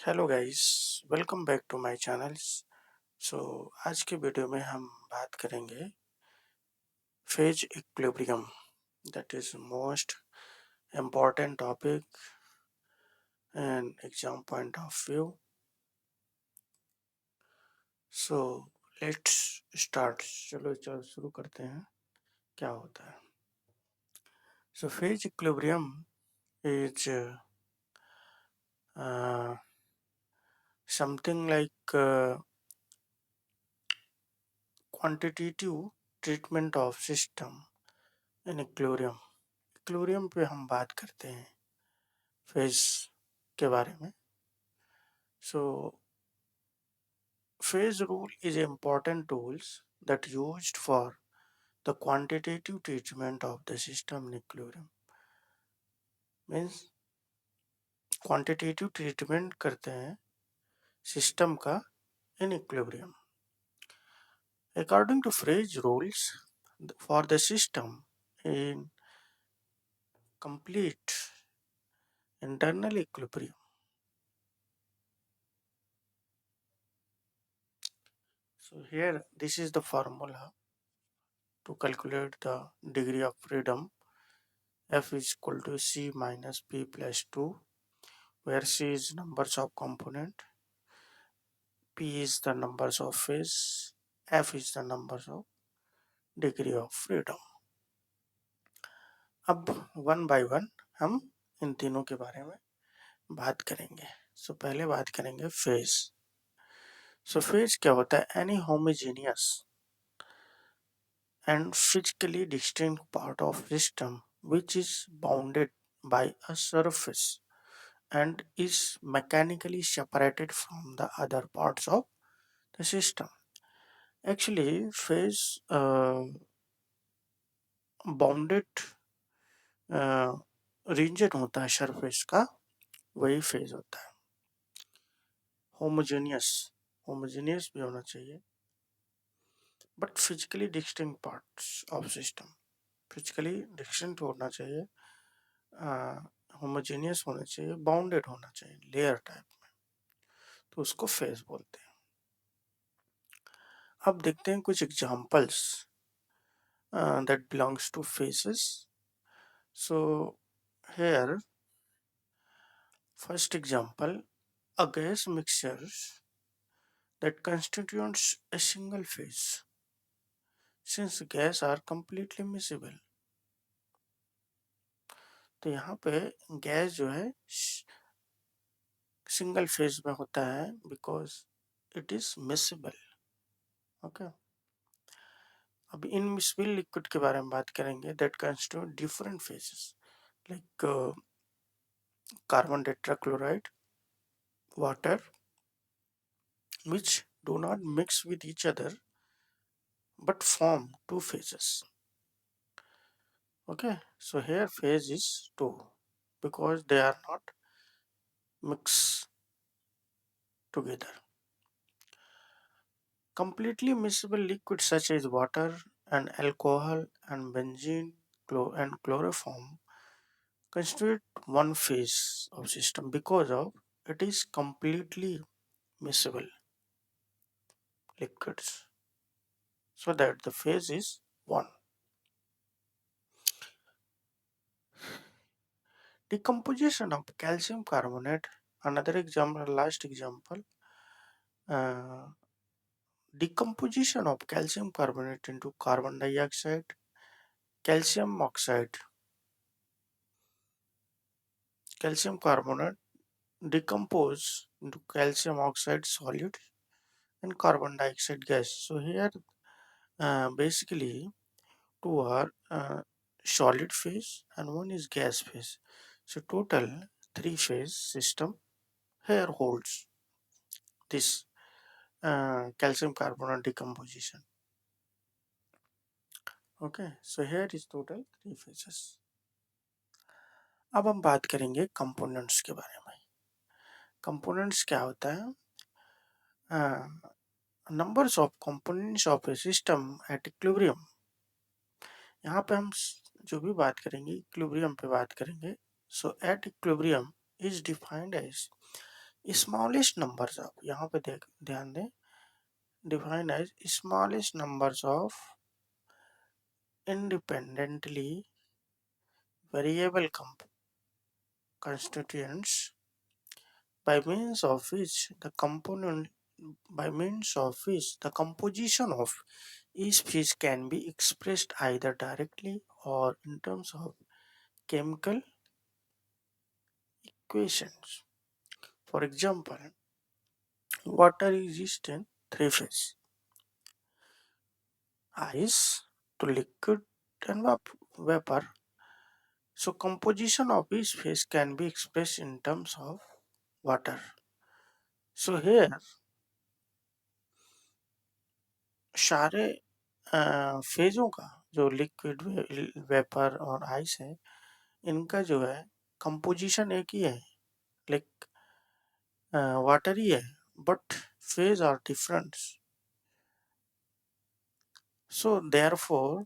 Hello guys, welcome back to my channels. So आज के video में हम बात करेंगे phase equilibrium, that is most important topic and exam point of view. So let's start. चलो शुरू करते हैं क्या होता है। So phase equilibrium is something like quantitative treatment of system in equilibrium. Equilibrium पे हम बात करते हैं फेज के बारे में। So phase rule is an important tools that used for the quantitative treatment of the system in equilibrium। Means quantitative treatment करते हैं सिस्टम का in equilibrium। According to phase rules for the system in complete internal equilibrium, so here this is the formula to calculate the degree of freedom. F is equal to C minus P plus 2, where C is numbers of component, P is the numbers of phase, F is the numbers of degree of freedom। अब one by one हम इन तीनों के बारे में बात करेंगे। सो पहले बात करेंगे फेज। सो फेज क्या होता है? Any homogeneous and physically distinct part of system which is bounded by a surface and is mechanically separated from the other parts of the system। Actually phase bounded reason होता है surface का, वही phase होता है। Homogeneous homogeneous भी होना चाहिए, but physically distinct parts of system, physically distinct होना चाहिए, होमोजेनियस होना चाहिए, बाउंडेड होना चाहिए लेयर टाइप में, तो उसको फेज बोलते हैं। अब देखते हैं कुछ examples that belongs to phases। So here first example, a gas mixture that constitutes a single phase since gas are completely miscible। तो यहाँ पे गैस जो है सिंगल फेज में होता है because it is miscible. Okay, अब इनमिसिबल लिक्विड के बारे में बात करेंगे that constitute different phases like carbon tetrachloride, water, which do not mix with each other but form two phases। Okay, so here phase is 2 because they are not mixed together। Completely miscible liquids such as water and alcohol and benzene and chloroform constitute one phase of system because of it is completely miscible liquids, so that the phase is 1। Decomposition of calcium carbonate, another example, last example, uh, decomposition of calcium carbonate into carbon dioxide, calcium oxide, calcium carbonate decompose into calcium oxide solid and carbon dioxide gas। So here basically two are solid phase and one is gas phase, so total three phase system here holds this calcium carbonate decomposition। Okay, so here is total three phases। अब हम बात करेंगे components के बारे में। Components क्या होता है? Numbers of components of A system at equilibrium. यहाँ पे हम जो भी बात करेंगे इक्विलिब्रियम पे बात करेंगे। So at equilibrium is defined as smallest numbers of, यहाँ पे देख ध्यान दें, define as smallest numbers of independently variable constituents by means of which the component by means of which the composition of each phase can be expressed either directly or in terms of chemical equations. For example, water exists in three phases: ice to liquid and vapor. So composition of each phase can be expressed in terms of water. So here सारे फेजों का, जो liquid, vapour और ice है, इनका जो है composition एक ही है, लाइक वाटर ही है, but phase are different. So therefore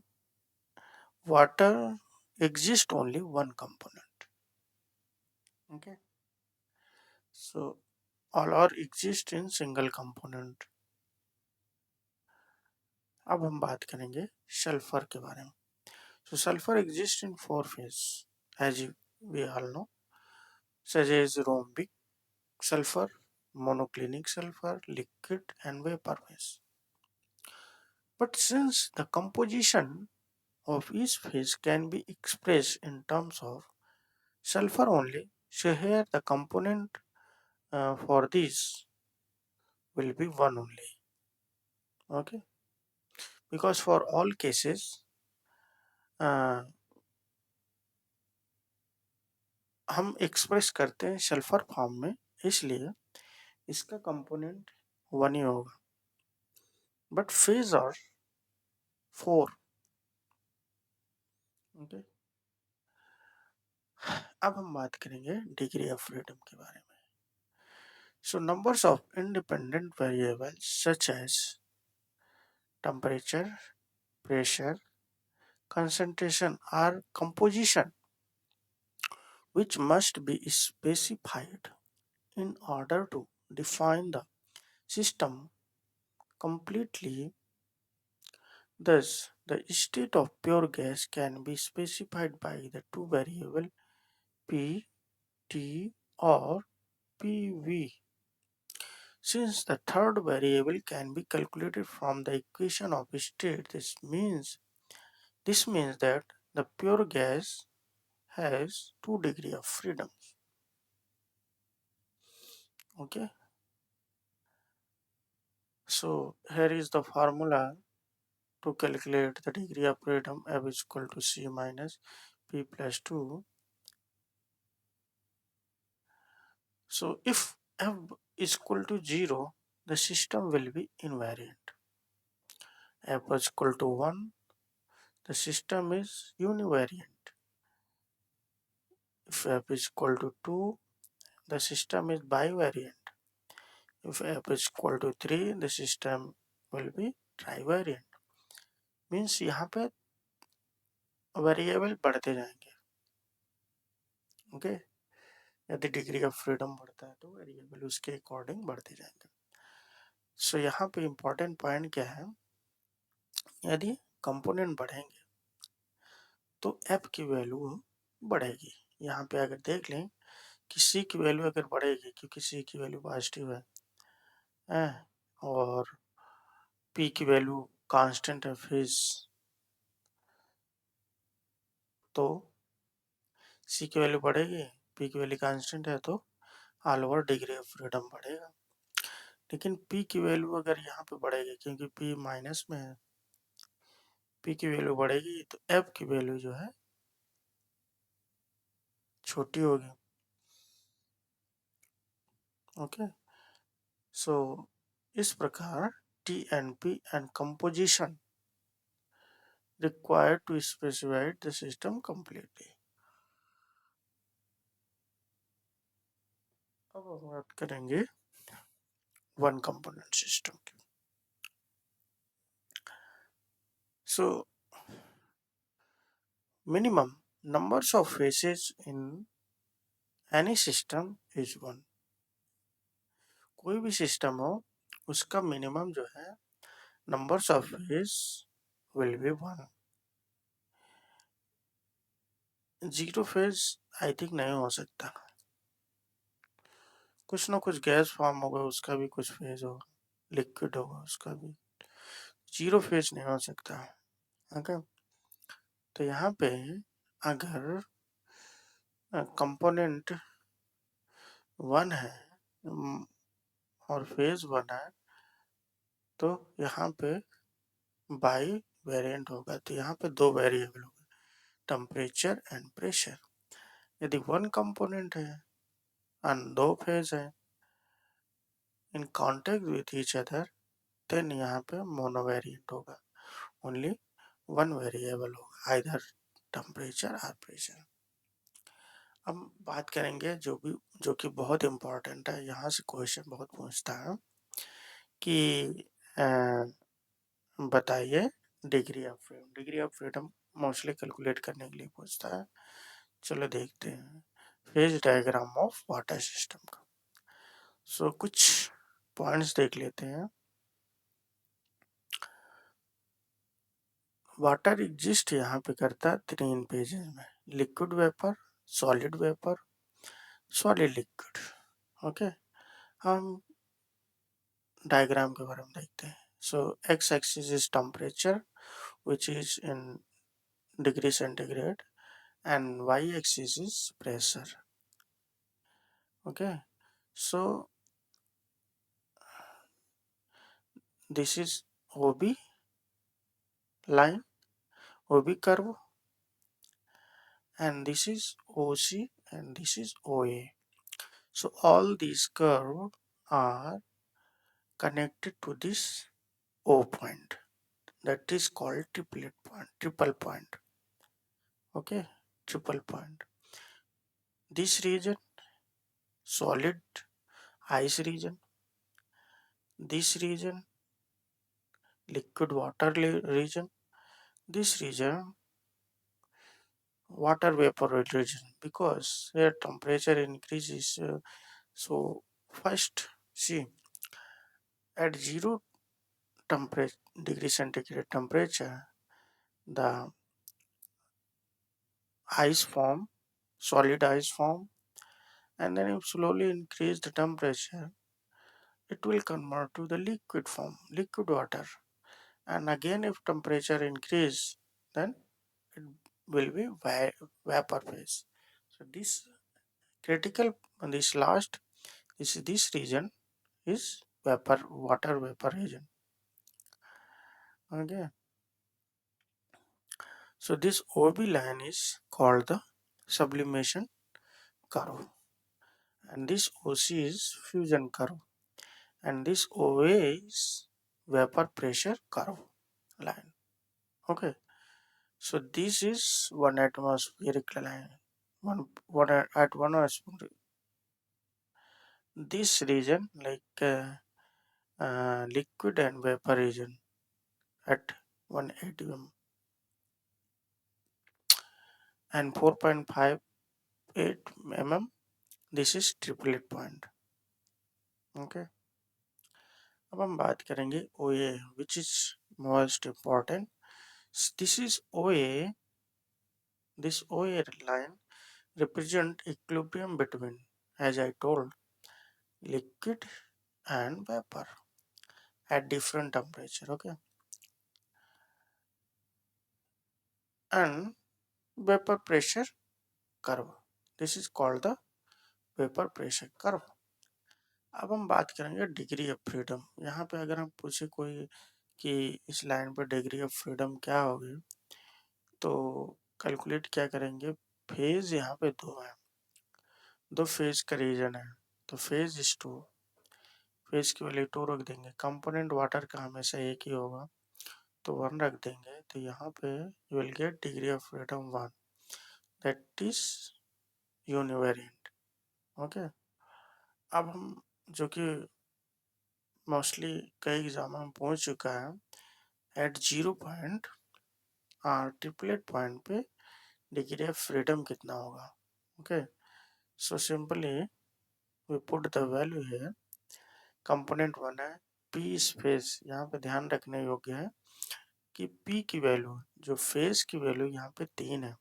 water exists only one component. Okay, so all are exist in single component. अब हम बात करेंगे सल्फर के बारे में. So sulfur exists in four phases, as we all know, such as rhombic sulfur, monoclinic sulfur, liquid and vapor phase. But since the composition of each phase can be expressed in terms of sulfur only, so here the component for this will be one only. Okay, because for all cases हम express करते हैं sulphur form में, इसलिए इसका component one ही होगा, but phase are four. Okay, अब हम बात करेंगे डिग्री ऑफ फ्रीडम के बारे में. So numbers of independent variables such as temperature, pressure, concentration are composition which must be specified in order to define the system completely. Thus, the state of pure gas can be specified by the two variables P, T or PV. Since the third variable can be calculated from the equation of state, this means that the pure gas has 2 degrees of freedom. Okay, so here is the formula to calculate the degree of freedom. F is equal to C minus P plus 2. So if F is equal to 0, the system will be invariant. F is equal to 1, the system is univariant. If F is equal to 2, the system is bivariant. If F is equal to 3, the system will be trivariant. Means यहाँ पे variable बढ़ते जाएंगे. Okay, यदि degree of freedom बढ़ता है तो variable उसके according बढ़ते जाएंगे. सो यहाँ पे इम्पोर्टेंट पॉइंट क्या है, यदि कंपोनेंट बढ़ेंगे तो एफ की वैल्यू बढ़ेगी. यहाँ पे अगर देख लें कि सी की वैल्यू अगर बढ़ेगी, क्योंकि सी की वैल्यू पॉजिटिव है और पी की वैल्यू कांस्टेंट है फेज, तो सी की वैल्यू बढ़ेगी, पी की वैल्यू कांस्टेंट है, तो all over degree of freedom बढ़ेगा. लेकिन पी की वैल्यू अगर यहाँ पे बढ़ेगी, क्योंकि पी माइनस में है, पी की वैल्यू बढ़ेगी तो एफ की वैल्यू जो है छोटी होगी. ओके, सो इस प्रकार T and P and composition required to specify the system completely. अब हम बात करेंगे वन कंपोनेंट सिस्टम की. So minimum numbers of phases in any system is one. कोई भी सिस्टम हो उसका मिनिमम जो है numbers of phase will be 1। Zero phase I think नहीं हो सकता, कुछ ना कुछ गैस फॉर्म होगा उसका भी कुछ फेज होगा, लिक्विड होगा उसका भी, जीरो फेज नहीं हो सकता। ओके, तो यहाँ पे अगर कंपोनेंट 1 है और फेज 1 है तो यहाँ पे बाई वेरिएंट होगा, तो यहाँ पे दो वेरिएबल होगा, टेम्परेचर एंड प्रेशर। यदि वन कंपोनेंट है एंड दो फेज है in contact with each other, then यहाँ पे मोनो वेरिएंट होगा, ओनली वन वेरिएबल होगा, आइदर टेम्परेचर और प्रेशर। अब बात करेंगे जो कि बहुत इम्पोर्टेंट है, यहाँ से क्वेश्चन बहुत पूछता है कि बताइए degree of freedom. Degree of freedom mostly calculate करने के लिए पूछता है। चलो देखते हैं phase diagram of water system का। सो कुछ पॉइंट्स देख लेते हैं। वाटर एग्जिस्ट यहाँ पे करता है 3 पेजेस में, liquid vapour, solid vapour, solid liquid. Okay, हम डायग्राम के बारे में देखते हैं। So x axis is temperature which is in degree centigrade and y axis is pressure. Okay, so this is OB line, OB curve, and this is OC and this is OA. So all these curves are connected to this O point, that is called triplet point, triple point. Okay, triple point. This region solid ice region, this region liquid water region, this region water vapor region, because here temperature increases. So first see, at 0 temperature degree centigrade temperature, the ice form, solid ice form, and then if slowly increase the temperature, it will convert to the liquid form, liquid water. And again if temperature increase, then it will be vapor phase. So this critical, this last, this region is vapor, water vapor region. Okay, so this OB line is called the sublimation curve, and this OC is fusion curve, and this OA is vapor pressure curve line. Okay, so this is one atmospheric line, one at one atmosphere. This region like liquid and vapor region at 1 atm and 4.58 mm. This is triplet point. Okay, अब हम बात करेंगे OA, which is most important. This is OA. This OA line represent equilibrium between, as I told, liquid and vapor at different temperature. Okay, and vapor pressure curve. This is called the vapor pressure curve. अब हम बात करेंगे degree of freedom. यहाँ पे अगर हम पूछे कोई कि इस लाइन पर डिग्री ऑफ फ्रीडम क्या होगी, तो कैलकुलेट क्या करेंगे, फेज यहाँ पे दो है, दो फेज का रीजन है, तो फेज इज टू, फेज की वैल्यू टू रख देंगे। कंपोनेंट वाटर का हमेशा एक ही होगा तो वन रख देंगे, तो यहाँ पे you will get degree of freedom 1, that is univariant. Okay, अब हम जो कि मोस्टली कई एग्जाम में पूछ चुका है, एट 0 पॉइंट ट्रिपलेट पॉइंट पे डिग्री ऑफ फ्रीडम कितना होगा। Okay, so simply we put the value here, component 1 है पी इज फेज। यहाँ पे ध्यान रखने योग्य है कि पी की वैल्यू, जो फेज की वैल्यू यहाँ पे 3 है।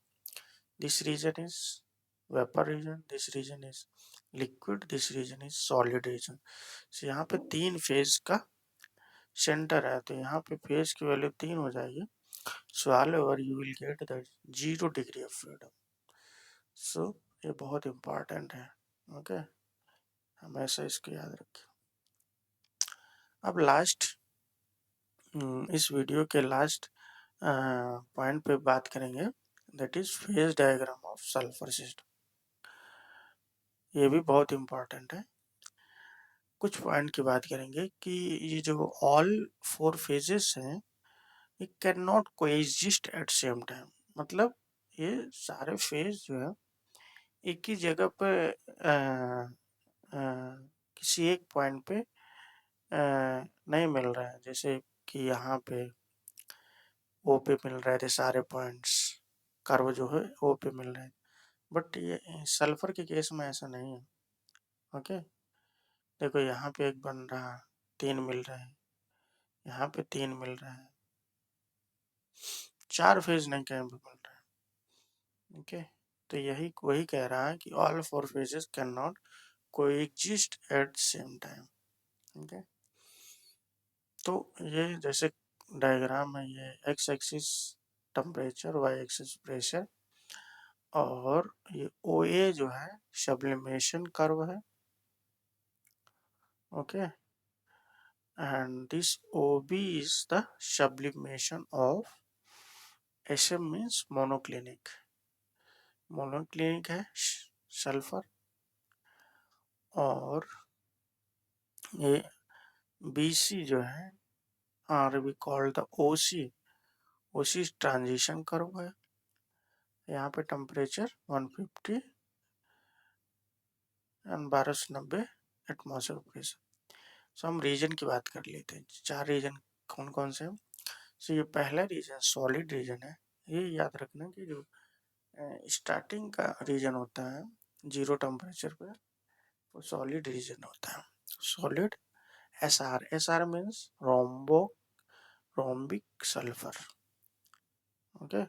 This region is vapour region, this region is liquid, this region is solid region. तो यहाँ पे 3 फेज का सेंटर है, तो यहाँ पे फेज की वैल्यू 3 हो जाएगी। So all over you will get the 0 degree of freedom. So ये बहुत इंपॉर्टेंट है। ओके, हमेशा इसको याद रखें। अब लास्ट, इस वीडियो के लास्ट पॉइंट पे बात करेंगे, that is phase diagram of sulphur system. ये भी बहुत इंपॉर्टेंट है। कुछ पॉइंट की बात करेंगे कि ये जो ऑल 4 फेजेस हैं, ये can not coexist at same time. मतलब ये सारे फेज जो है एक ही जगह पे किसी एक पॉइंट पे नहीं मिल रहा है। जैसे कि यहाँ पे ओ पे मिल रहे थे सारे पॉइंट्स, कर्व जो है ओ पे मिल रहे हैं, बट ये सल्फर के केस में ऐसा नहीं है। ओके, देखो यहाँ पे एक बन रहा, 3 मिल रहे हैं, यहाँ पे 3 मिल रहे हैं, 4 फेज नहीं कहीं पे मिल रहा है। ओके, तो यही वही कह रहा है कि all 4 phases can not coexist at same time. Okay, तो ये जैसे डायग्राम है, ये X axis temperature, Y axis pressure, और ये ओ ए जो है सब्लिमेशन कर्व है। Okay, and this OB is the sublimation of SM means monoclinic। monoclinic है सल्फर, और ये BC जो है R be called the OC। OC transition curve है। यहाँ पे टेम्परेचर 150 एंड 1290 एटमॉस्फेयर प्रेशर। सो हम रीजन की बात कर लेते हैं। 4 रीजन कौन कौन से हैं। सो ये पहला रीजन सॉलिड रीजन है। ये याद रखना कि जो स्टार्टिंग का रीजन होता है 0 टेम्परेचर पे, वो सॉलिड रीजन होता है। Solid SR, SR means rhombic sulphur. Okay,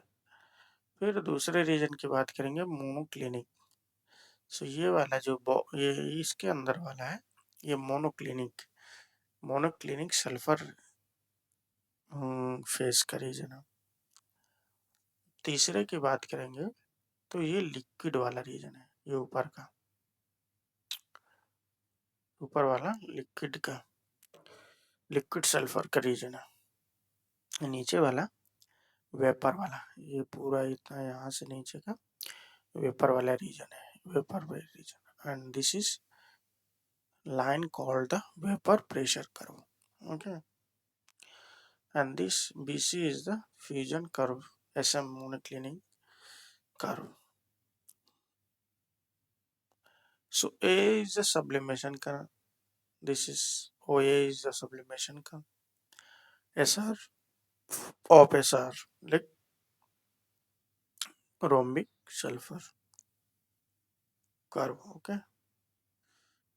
फिर दूसरे रीजन की बात करेंगे मोनोक्लिनिक। सो ये वाला जो ये इसके अंदर वाला है, ये मोनोक्लिनिक सल्फर फेस का रीजन है। तीसरे की बात करेंगे तो ये लिक्विड वाला रीजन है। ये ऊपर वाला लिक्विड सल्फर का रीजन है। नीचे वाला वेपर वाला, ये पूरा इतना यहाँ से नीचे का वेपर वाला रीजन है, vapour region, and this is line called the vapor pressure curve. Okay, and this BC is the fusion curve, SM monoclinic curve. So A is the sublimation curve, this is OA is the sublimation curve, SR of SR like rhombic sulfur curve. Okay,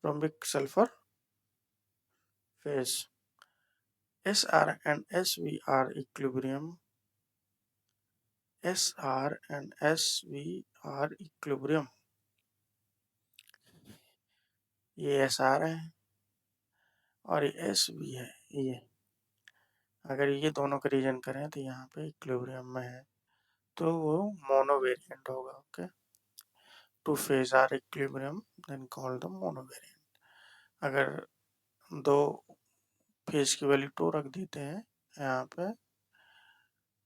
rhombic sulfur phase. SR and SV are equilibrium. SR and SV are equilibrium. ये SR है और ये SV है। ये अगर ये दोनों का रीजन करें तो यहाँ पे इक्विलिब्रियम में है, तो वो मोनोवेरिएंट होगा। Okay, two phase are equilibrium then call the monovariant. अगर दो फेज की वैल्यू 2 रख देते हैं यहाँ पे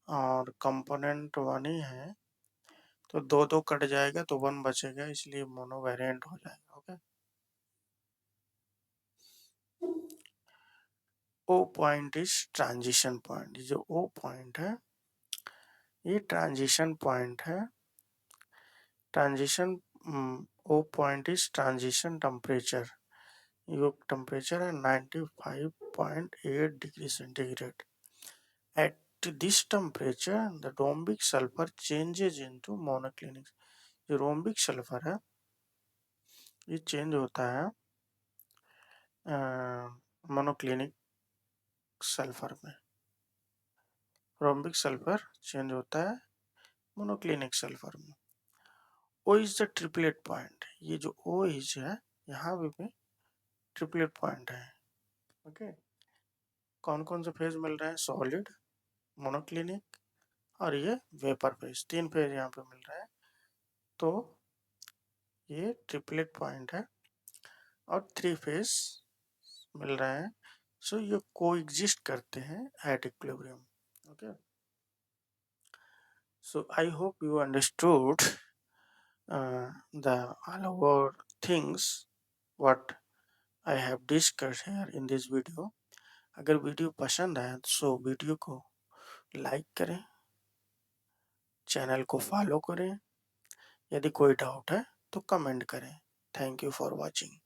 और कंपोनेंट 1 ही है, तो 2 कट जाएगा तो 1 बचेगा, इसलिए मोनोवेरिएंट हो जाएगा। Okay, O point is transition point. जो ओ पॉइंट है ये ट्रांजिशन पॉइंट है। Transition O point is transition temperature. ये टेम्परेचर है 95.8 degree centigrade. At this temperature the rhombic sulphur changes into monoclinic. जो रोम्बिक सल्फर है ये चेंज होता है मोनोक्लिनिक सल्फर में। रोम्बिक सल्फर चेंज होता है मोनोक्लिनिक सल्फर में। O is the triplet point. ये जो O इज है यहाँ पे ट्रिपलेट पॉइंट है। ओके, कौन कौन से फेज मिल रहे हैं? सॉलिड, मोनोक्लिनिक और ये वेपर फेज, 3 फेज यहाँ पे मिल रहा है। तो ये ट्रिपलेट पॉइंट है और 3 फेज मिल रहे हैं। सो ये कोएग्जिस्ट करते हैं at equilibrium. Okay, so I hope you understood the all over things what I have discussed here in this video. अगर वीडियो पसंद आया तो वीडियो को लाइक करें, चैनल को फॉलो करें, यदि कोई डाउट है तो कमेंट करें। Thank you for watching.